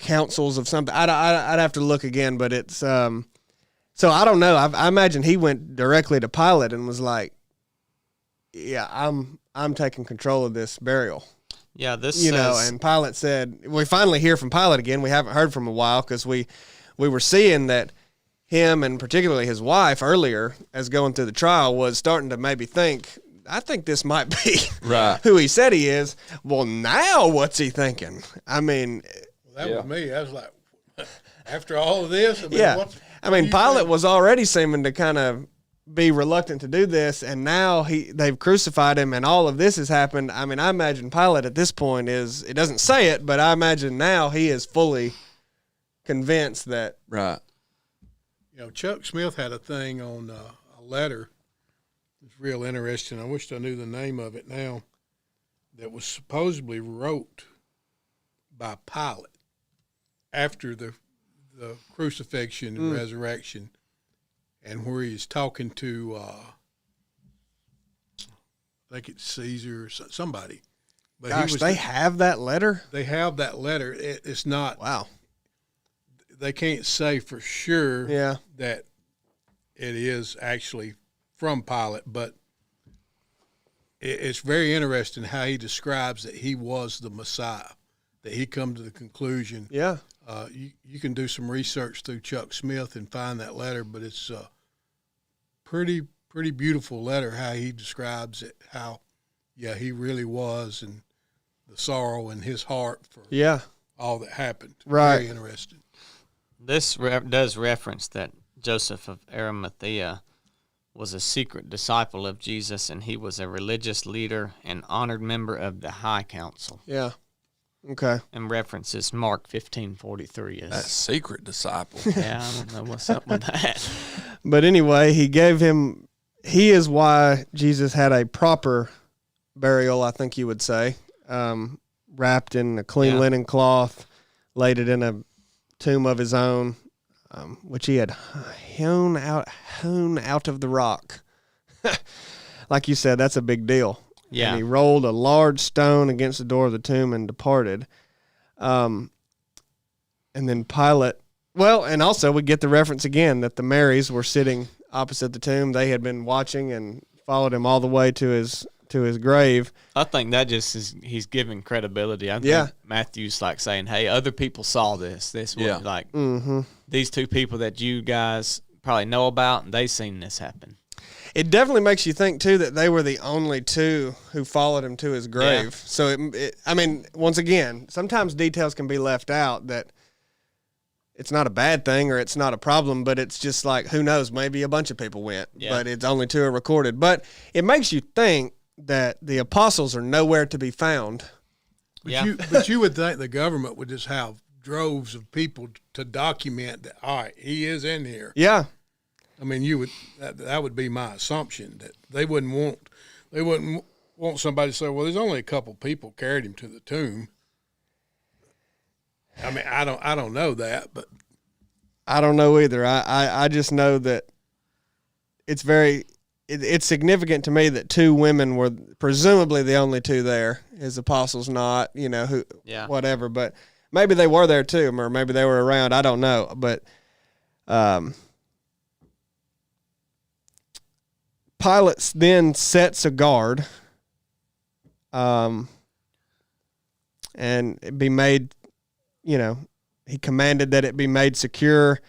councils of something. I'd have to look again, but it's so I don't know. I imagine he went directly to Pilate and was like, "Yeah, I'm taking control of this burial." Yeah, this says, and Pilate said, we finally hear from Pilate again. We haven't heard from him a while because we were seeing that him and particularly his wife earlier as going through the trial was starting to maybe think, I think this might be Right. who he said he is. Well, now what's he thinking? I mean, That was me. I was like, after all of this, I mean, yeah. what Pilate was already seeming to kind of be reluctant to do this, and now they've crucified him, and all of this has happened. I mean, I imagine Pilate at this point it doesn't say it, but I imagine now he is fully convinced that. Right. Chuck Smith had a thing on a letter. It's real interesting. I wished I knew the name of it now. That was supposedly wrote by Pilate after the crucifixion and resurrection, and where he's talking to, I think it's Caesar or somebody. But Gosh, they have that letter? They have that letter. It's not. Wow. They can't say for sure that it is actually from Pilate, but it's very interesting how he describes that he was the Messiah, that he come to the conclusion. Yeah. You can do some research through Chuck Smith and find that letter, but it's a pretty beautiful letter how he describes it, how, he really was, and the sorrow in his heart for all that happened. Right. Very interesting. This does reference that Joseph of Arimathea was a secret disciple of Jesus, and he was a religious leader and honored member of the High Council. Yeah. Okay. And references Mark 15:43 as That secret disciple. Yeah, I don't know what's up with that. But anyway, he is why Jesus had a proper burial, I think you would say, wrapped in a clean linen cloth, laid it in a tomb of his own, which he had hewn out of the rock. Like you said, that's a big deal. Yeah. And he rolled a large stone against the door of the tomb and departed. And then Pilate, and also we get the reference again that the Marys were sitting opposite the tomb. They had been watching and followed him all the way to his grave. I think that just is, he's giving credibility. I think Matthew's like saying, hey, other people saw this. This was like these two people that you guys probably know about, and they seen this happen. It definitely makes you think, too, that they were the only two who followed him to his grave. Yeah. So, once again, sometimes details can be left out that it's not a bad thing or it's not a problem, but it's just like, who knows, maybe a bunch of people went, but it's only two are recorded. But it makes you think that the apostles are nowhere to be found. But you would think the government would just have droves of people to document that, all right, he is in here. Yeah. That would be my assumption, that they wouldn't want somebody to say, well, there's only a couple people carried him to the tomb. I don't know that, but I don't know either. I just know that it's significant to me that two women were presumably the only two there. His apostles not, whatever, but maybe they were there too, or maybe they were around. I don't know, but Pilate then sets a guard, and it be made, he commanded that it be made secure,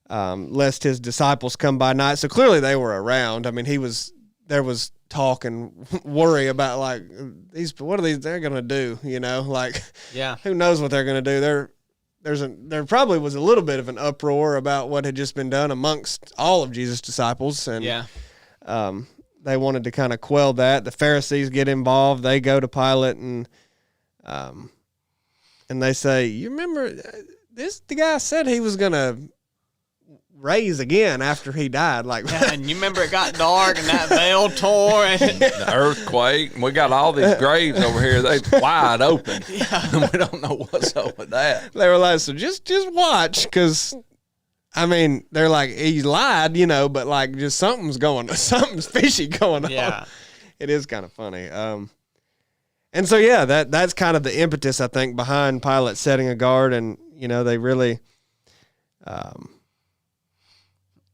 lest his disciples come by night. So clearly they were around. There was talk and worry about what are they're going to do, who knows what they're going to do. There probably was a little bit of an uproar about what had just been done amongst all of Jesus' disciples. And they wanted to kind of quell that. The Pharisees get involved. They go to Pilate and they say, "You remember the guy said he was going to raise again after he died." And you remember it got dark and that veil tore and the earthquake. And we got all these graves over here. They wide open. Yeah. We don't know what's up with that. They were like, so just watch, because they're like, he lied, but just something's fishy going on. Yeah. It is kind of funny. And so, that's kind of the impetus, I think, behind Pilate setting a guard. And, You know, they really.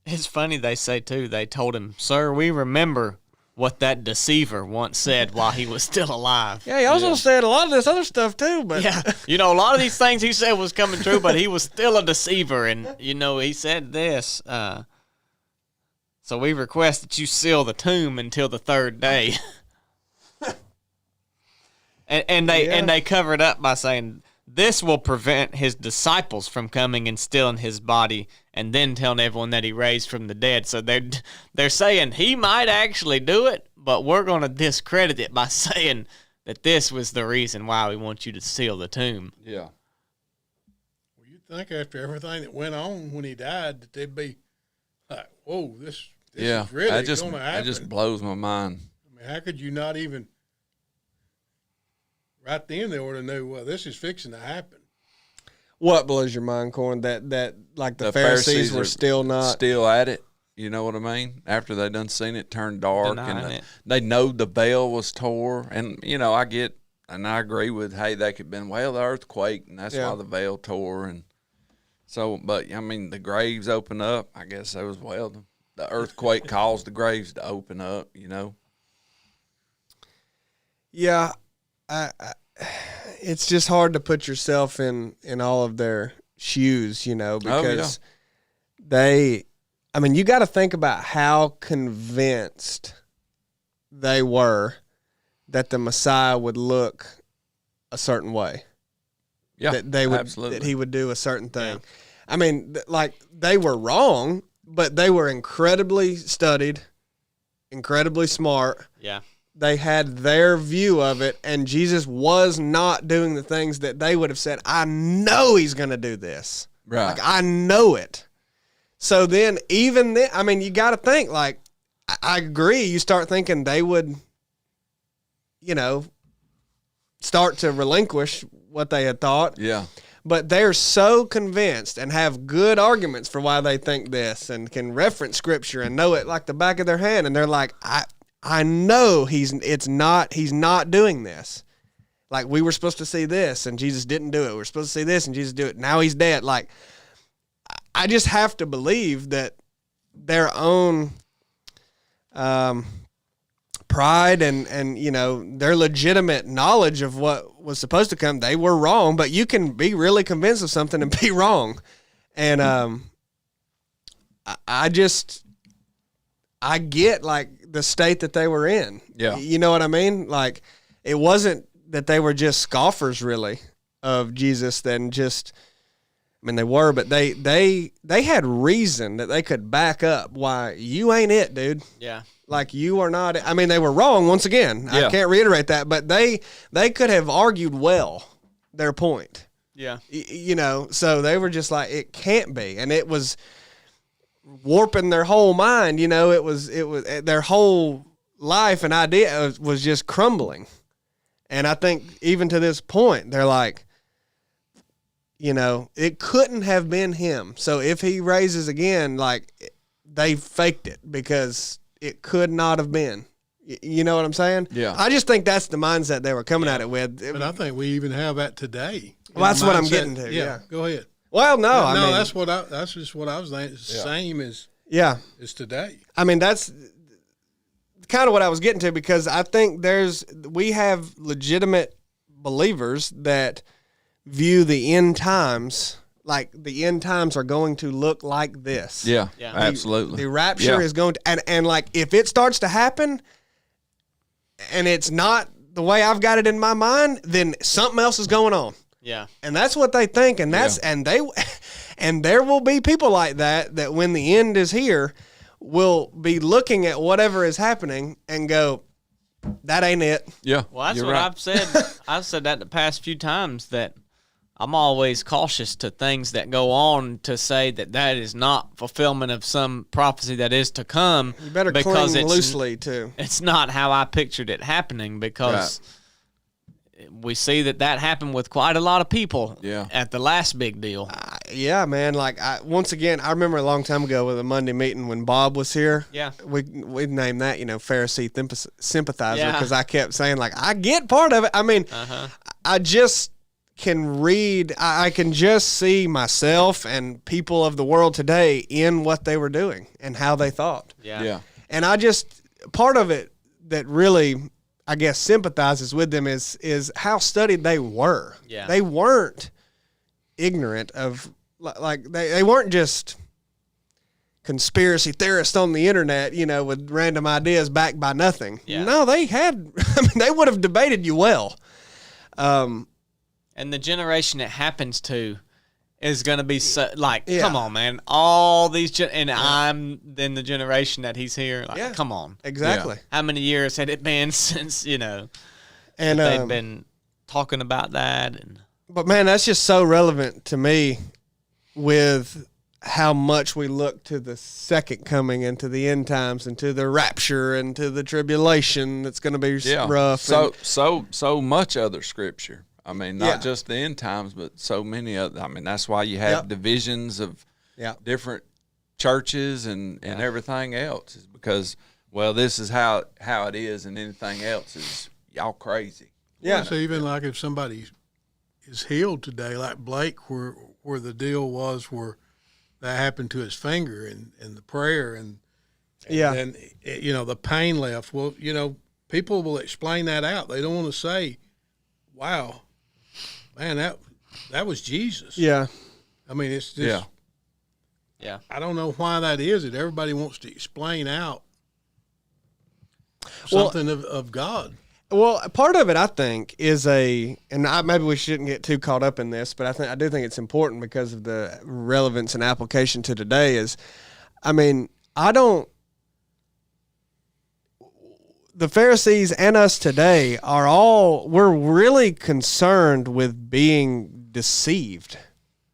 It's funny they say, too, they told him, "Sir, we remember what that deceiver once said while he was still alive." Yeah, he also said a lot of this other stuff, too. But Yeah, you know, a lot of these things he said was coming true, but he was still a deceiver. And, you know, he said this, so we request that you seal the tomb until the third day. and they cover it up by saying, this will prevent his disciples from coming and stealing his body and then telling everyone that he raised from the dead. So they're saying he might actually do it, but we're going to discredit it by saying that this was the reason why we want you to seal the tomb. Yeah. Well, you'd think after everything that went on when he died that they'd be like, whoa, this is really going to happen. That just blows my mind. I mean, how could you not even right then they would have knew, well, this is fixing to happen. What blows your mind, Corn? That like the Pharisees were still at it. You know what I mean? After they done seen it turn dark, Denying they know the veil was tore, and you know I get and I agree with they could have been the earthquake, and that's why the veil tore, and so. But I mean the graves open up. I guess there was the earthquake caused the graves to open up. You know. Yeah. It's just hard to put yourself in all of their shoes, you know, because you got to think about how convinced they were that the Messiah would look a certain way. Yeah, that they would, absolutely. that he would do a certain thing. Yeah. I mean, like they were wrong, but they were incredibly studied, incredibly smart. Yeah. They had their view of it, and Jesus was not doing the things that they would have said, I know he's going to do this. Right. Like, I know it. So then, even then, I mean, you got to think, like, I agree. You start thinking they would, you know, start to relinquish what they had thought. Yeah. But they're so convinced and have good arguments for why they think this and can reference scripture and know it like the back of their hand. And they're like, I know he's not doing this. Like, we were supposed to see this and Jesus didn't do it. We're supposed to see this and Jesus did it. Now he's dead. Like, I just have to believe that their own pride and you know, their legitimate knowledge of what was supposed to come, they were wrong, but you can be really convinced of something and be wrong. And I get, like, the state that they were in. Yeah. You know what I mean? Like, it wasn't that they were just scoffers, really, of Jesus than just, I mean, they were, but they had reason that they could back up why you ain't it, dude. Yeah. Like, you are not, I mean, they were wrong, once again. Yeah. I can't reiterate that, but they could have argued well their point. Yeah. You know, so they were just like, it can't be. And it was warping their whole mind, you know, it was their whole life and idea was just crumbling. And I think even to this point, they're like, you know, it couldn't have been him. So if he raises again, like, they faked it because it could not have been. You know what I'm saying? Yeah. I just think that's the mindset they were coming at it with. But I think we even have that today. Well, that's what I'm getting to. Yeah. Go ahead. Well, no, I mean, that's just what I was thinking. It's the same as today. I mean, that's kind of what I was getting to, because I think we have legitimate believers that view the end times like the end times are going to look like this. Yeah. Absolutely. The rapture is going to, and like, if it starts to happen and it's not the way I've got it in my mind, then something else is going on. Yeah. And that's what they think. And and there will be people like that when the end is here will be looking at whatever is happening and go, that ain't it. Yeah. Well, that's what I've said. I've said that the past few times, that I'm always cautious to things that go on to say that is not fulfillment of some prophecy that is to come. You better because cling loosely too. It's not how I pictured it happening, because we see that happened with quite a lot of people at the last big deal. Yeah, man. Like, once again, I remember a long time ago with a Monday meeting when Bob was here. Yeah. We named that, Pharisee sympathizer, because I kept saying, like, I get part of it. I mean, I just can read, I can just see myself and people of the world today in what they were doing and how they thought. Yeah. And part of it that really, I guess, sympathizes with them is how studied they were. Yeah. They weren't ignorant of, like, they weren't just conspiracy theorists on the internet, with random ideas backed by nothing. Yeah. No, they had, they would have debated you well. And the generation it happens to is going to be come on, man. All these, I'm in the generation that he's here. Like, come on. Exactly. Yeah. How many years had it been since, And they've been talking about that? But man, that's just so relevant to me with how much we look to the second coming and to the end times and to the rapture and to the tribulation that's going to be rough. So much other scripture. I mean, not just the end times, but so many other. I mean, that's why you have divisions of different churches and everything else, is because, well, this is how it is, and anything else is y'all crazy. Yeah. So even like if somebody is healed today, like Blake, where the deal was where that happened to his finger and the prayer and then the pain left. Well, people will explain that out. They don't want to say, "Wow, man, that was Jesus." Yeah. I mean, it's just Yeah. I don't know why that is. That everybody wants to explain out something of God. Well, part of it, I think, is maybe we shouldn't get too caught up in this, but I do think it's important because of the relevance and application to today. The Pharisees and us today we're really concerned with being deceived.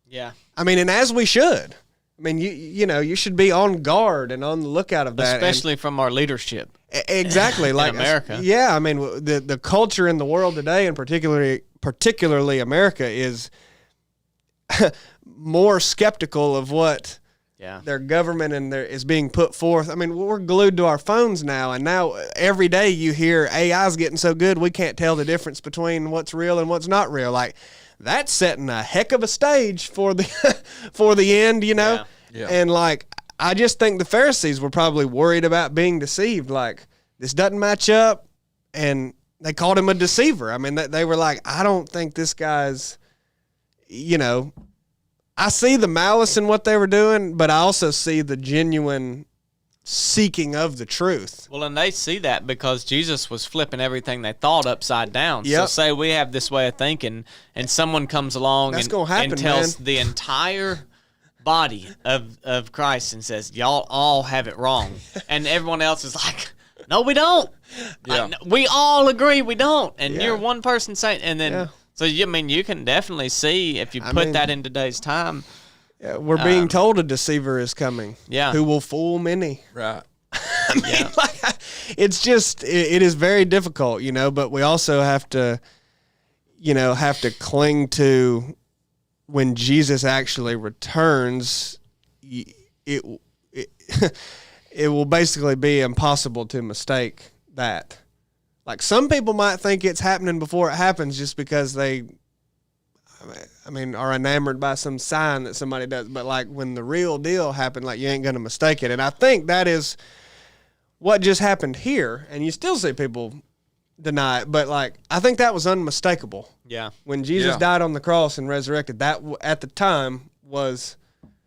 Yeah. And as we should. You should be on guard and on the lookout of that. Especially from our leadership. Exactly. Like America. Yeah. The culture in the world today, and particularly America, is more skeptical of what their government is being put forth. We're glued to our phones now, and now every day you hear AI's getting so good we can't tell the difference between what's real and what's not real. Like, that's setting a heck of a stage for the for the end, Yeah. And I just think the Pharisees were probably worried about being deceived. Like, this doesn't match up, and they called him a deceiver. They were like, I don't think this guy's, I see the malice in what they were doing, but I also see the genuine seeking of the truth. Well, and they see that because Jesus was flipping everything they thought upside down. Yep. So say we have this way of thinking, and someone comes along and tells the entire body of Christ and says, y'all all have it wrong. And everyone else is like, no, we don't. Yeah. We all agree we don't. And you're one person saying, and then, so you can definitely see if you put that in today's time. Yeah, we're being told a deceiver is coming. Yeah. Who will fool many. Right. It's just, it is very difficult, but we also have to cling to when Jesus actually returns, it will basically be impossible to mistake that. Like, some people might think it's happening before it happens just because they are enamored by some sign that somebody does. But like, when the real deal happened, like, you ain't going to mistake it. And I think that is what just happened here. And you still see people deny it, but like, I think that was unmistakable. Yeah. When Jesus died on the cross and resurrected, that at the time was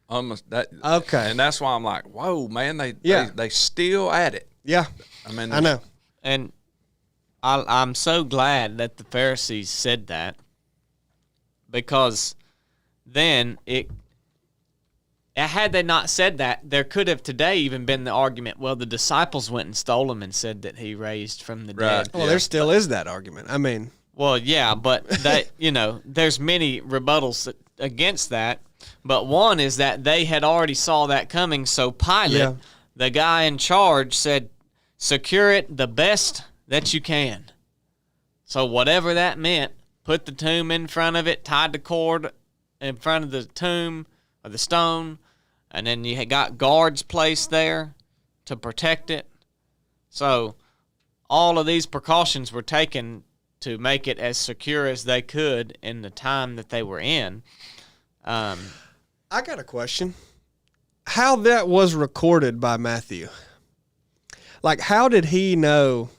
almost that. Okay. And that's why I'm like, whoa, man, they still at it. Yeah. I know. And I'm so glad that the Pharisees said that, because then had they not said that, there could have today even been the argument, well, the disciples went and stole him and said that he raised from the dead. Well, there still is that argument. Well, yeah, but that, there's many rebuttals against that. But one is that they had already saw that coming. So Pilate, the guy in charge, said, secure it the best that you can. So whatever that meant, put the tomb in front of it, tied the cord in front of the tomb or the stone, and then you had got guards placed there to protect it. So all of these precautions were taken to make it as secure as they could in the time that they were in. I got a question. How that was recorded by Matthew? Like, how did he know,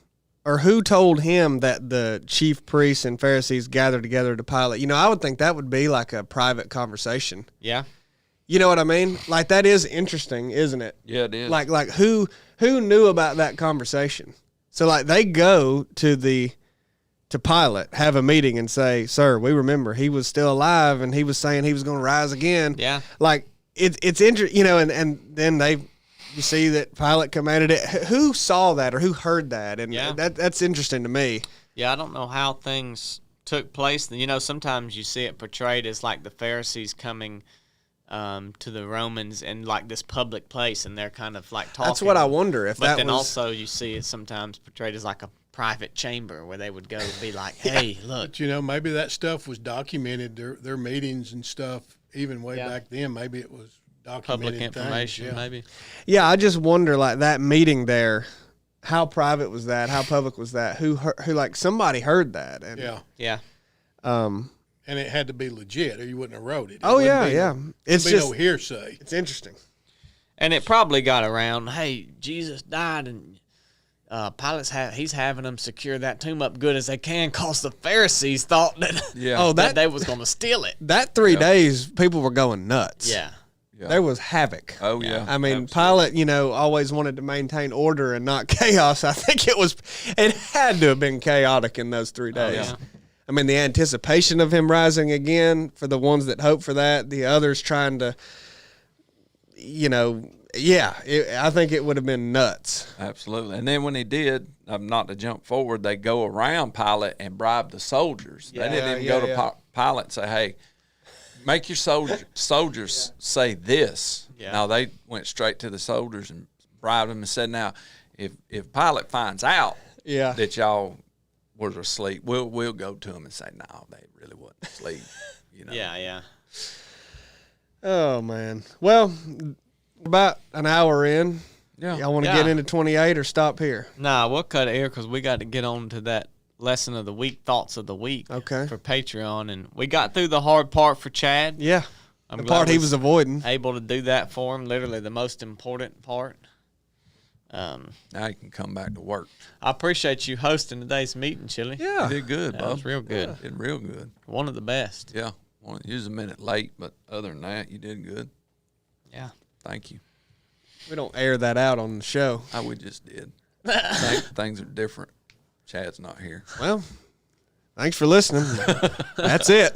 or who told him that the chief priests and Pharisees gathered together to Pilate? You know, I would think that would be like a private conversation. Yeah. You know what I mean? Like, that is interesting, isn't it? Yeah, it is. Like who knew about that conversation? So like they go to Pilate, have a meeting, and say, "Sir, we remember he was still alive, and he was saying he was going to rise again." Yeah. Like it's interesting, you know, and then you see that Pilate commanded it. Who saw that or who heard that? And that's interesting to me. Yeah, I don't know how things took place. You know, sometimes you see it portrayed as like the Pharisees coming to the Romans in like this public place, and they're kind of like talking. That's what I wonder if. But then also you see it sometimes portrayed as like a private chamber where they would go be like, "Hey, look." But, you know, maybe that stuff was documented. Their meetings and stuff, even way back then. Maybe it was documented Public information, things. maybe. Yeah, I just wonder, like, that meeting there, how private was that? How public was that? Who like, somebody heard that? And, Yeah. And it had to be legit, or you wouldn't have wrote it. Oh, yeah. It's just no hearsay. It's interesting. And it probably got around, hey, Jesus died, and Pilate's he's having them secure that tomb up good as they can, because the Pharisees thought that, that they was going to steal it. That 3 days, people were going nuts. Yeah. There was havoc. Oh, yeah. I mean, absolutely. Pilate, you know, always wanted to maintain order and not chaos. I think it had to have been chaotic in those 3 days. yeah. I mean, the anticipation of him rising again for the ones that hope for that, the others trying to, you know, I think it would have been nuts. Absolutely. And then when he did, not to jump forward, they go around Pilate and bribe the soldiers. They didn't even go to Pilate and say, "Hey, make your soldiers say this." Yeah. No, they went straight to the soldiers and bribed them and said, "Now, if Pilate finds out that y'all was asleep, we'll go to him and say, no, they really wasn't asleep." You know. Yeah. Oh, man. Well, about an hour in. Yeah. Y'all want to get into 28 or stop here? Nah, we'll cut it here because we got to get on to that lesson of the week, thoughts of the week for Patreon. And we got through the hard part for Chad. Yeah. I'm the glad part he was avoiding. Able to do that for him, literally the most important part. Now you can come back to work. I appreciate you hosting today's meeting, Chili. Yeah. You did good, That Bob. was real good. Did real good. One of the best. Yeah. Well, you was a minute late, but other than that, you did good. Yeah. Thank you. We don't air that out on the show. We just did. Things are different. Chad's not here. Well, thanks for listening. That's it.